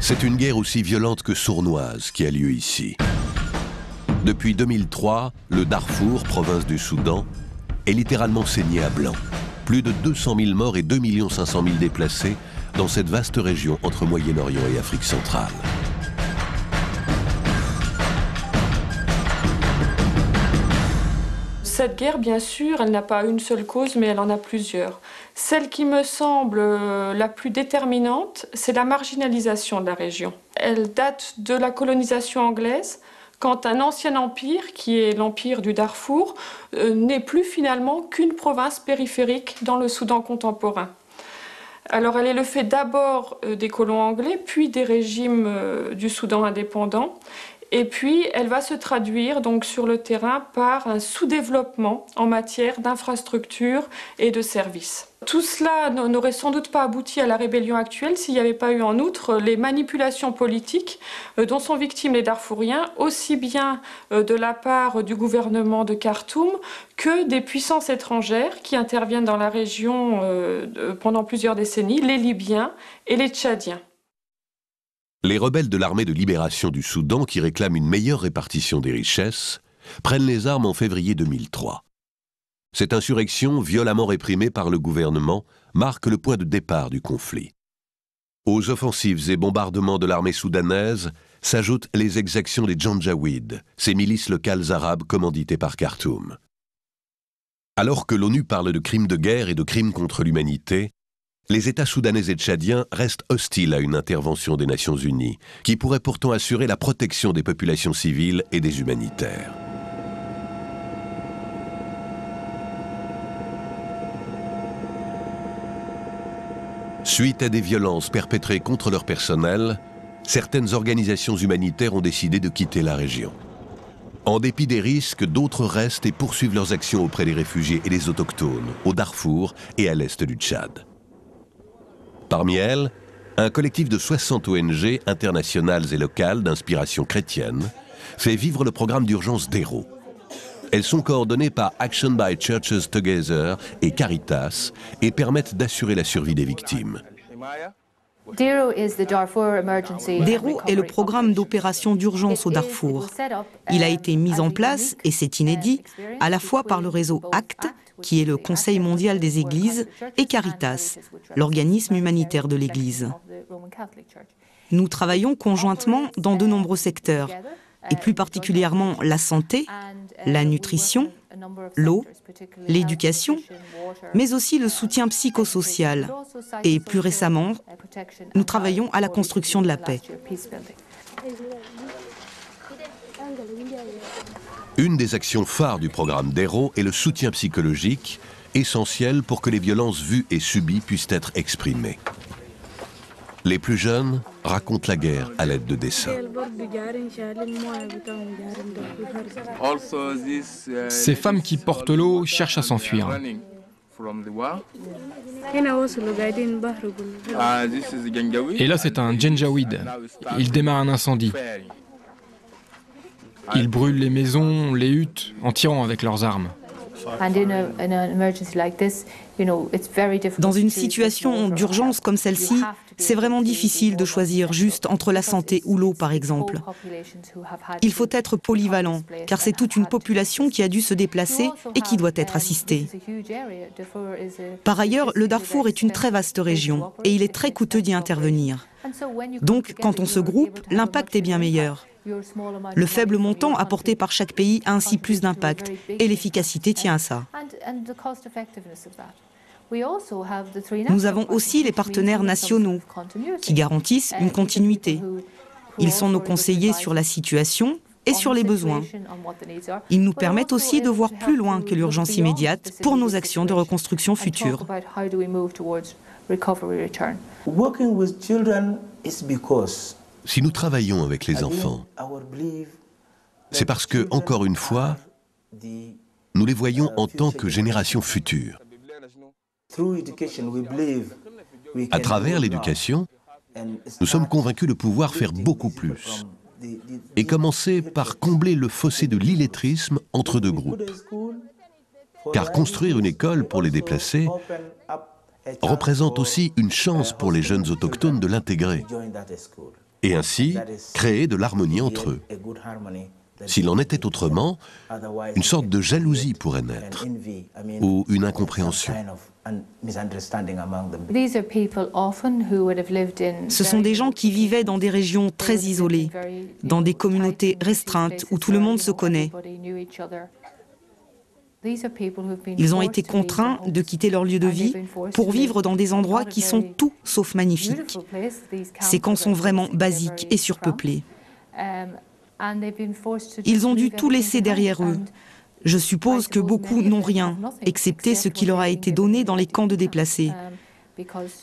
C'est une guerre aussi violente que sournoise qui a lieu ici. Depuis 2003, le Darfour, province du Soudan, est littéralement saigné à blanc. Plus de 200 000 morts et 2 500 000 déplacés dans cette vaste région entre Moyen-Orient et Afrique centrale. Cette guerre, bien sûr, elle n'a pas une seule cause, mais elle en a plusieurs. Celle qui me semble la plus déterminante, c'est la marginalisation de la région. Elle date de la colonisation anglaise, quand un ancien empire, qui est l'empire du Darfour, n'est plus finalement qu'une province périphérique dans le Soudan contemporain. Alors elle est le fait d'abord des colons anglais, puis des régimes du Soudan indépendant. Et puis, elle va se traduire donc sur le terrain par un sous-développement en matière d'infrastructures et de services. Tout cela n'aurait sans doute pas abouti à la rébellion actuelle s'il n'y avait pas eu en outre les manipulations politiques dont sont victimes les Darfouriens, aussi bien de la part du gouvernement de Khartoum que des puissances étrangères qui interviennent dans la région pendant plusieurs décennies, les Libyens et les Tchadiens. Les rebelles de l'armée de libération du Soudan, qui réclament une meilleure répartition des richesses, prennent les armes en février 2003. Cette insurrection, violemment réprimée par le gouvernement, marque le point de départ du conflit. Aux offensives et bombardements de l'armée soudanaise s'ajoutent les exactions des Janjaweed, ces milices locales arabes commanditées par Khartoum. Alors que l'ONU parle de crimes de guerre et de crimes contre l'humanité, les États soudanais et tchadiens restent hostiles à une intervention des Nations Unies, qui pourrait pourtant assurer la protection des populations civiles et des humanitaires. Suite à des violences perpétrées contre leur personnel, certaines organisations humanitaires ont décidé de quitter la région. En dépit des risques, d'autres restent et poursuivent leurs actions auprès des réfugiés et des autochtones, au Darfour et à l'est du Tchad. Parmi elles, un collectif de 60 ONG internationales et locales d'inspiration chrétienne fait vivre le programme d'urgence DERO. Elles sont coordonnées par Action by Churches Together et Caritas et permettent d'assurer la survie des victimes. DERO est le programme d'opération d'urgence au Darfour. Il a été mis en place, et c'est inédit, à la fois par le réseau ACT, qui est le Conseil mondial des églises, et Caritas, l'organisme humanitaire de l'Église. Nous travaillons conjointement dans de nombreux secteurs, et plus particulièrement la santé, la nutrition, l'eau, l'éducation, mais aussi le soutien psychosocial. Et plus récemment, nous travaillons à la construction de la paix. Une des actions phares du programme DERO est le soutien psychologique, essentiel pour que les violences vues et subies puissent être exprimées. Les plus jeunes racontent la guerre à l'aide de dessins. Ces femmes qui portent l'eau cherchent à s'enfuir. Et là, c'est un Janjaweed. Il démarre un incendie. Ils brûlent les maisons, les huttes, en tirant avec leurs armes. Dans une situation d'urgence comme celle-ci, c'est vraiment difficile de choisir juste entre la santé ou l'eau, par exemple. Il faut être polyvalent, car c'est toute une population qui a dû se déplacer et qui doit être assistée. Par ailleurs, le Darfour est une très vaste région et il est très coûteux d'y intervenir. Donc, quand on se groupe, l'impact est bien meilleur. Le faible montant apporté par chaque pays a ainsi plus d'impact et l'efficacité tient à ça. Nous avons aussi les partenaires nationaux qui garantissent une continuité. Ils sont nos conseillers sur la situation et sur les besoins. Ils nous permettent aussi de voir plus loin que l'urgence immédiate pour nos actions de reconstruction futures. Si nous travaillons avec les enfants, c'est parce que, encore une fois, nous les voyons en tant que génération future. À travers l'éducation, nous sommes convaincus de pouvoir faire beaucoup plus. Et commencer par combler le fossé de l'illettrisme entre deux groupes. Car construire une école pour les déplacés représente aussi une chance pour les jeunes autochtones de l'intégrer. et ainsi créer de l'harmonie entre eux. S'il en était autrement, une sorte de jalousie pourrait naître, ou une incompréhension. Ce sont des gens qui vivaient dans des régions très isolées, dans des communautés restreintes où tout le monde se connaît. Ils ont été contraints de quitter leur lieu de vie pour vivre dans des endroits qui sont tout sauf magnifiques. Ces camps sont vraiment basiques et surpeuplés. Ils ont dû tout laisser derrière eux. Je suppose que beaucoup n'ont rien, excepté ce qui leur a été donné dans les camps de déplacés,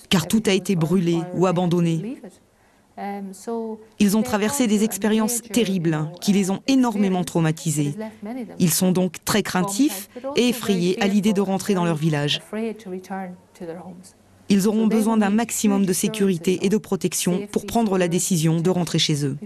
car tout a été brûlé ou abandonné. Ils ont traversé des expériences terribles qui les ont énormément traumatisés. Ils sont donc très craintifs et effrayés à l'idée de rentrer dans leur village. Ils auront besoin d'un maximum de sécurité et de protection pour prendre la décision de rentrer chez eux.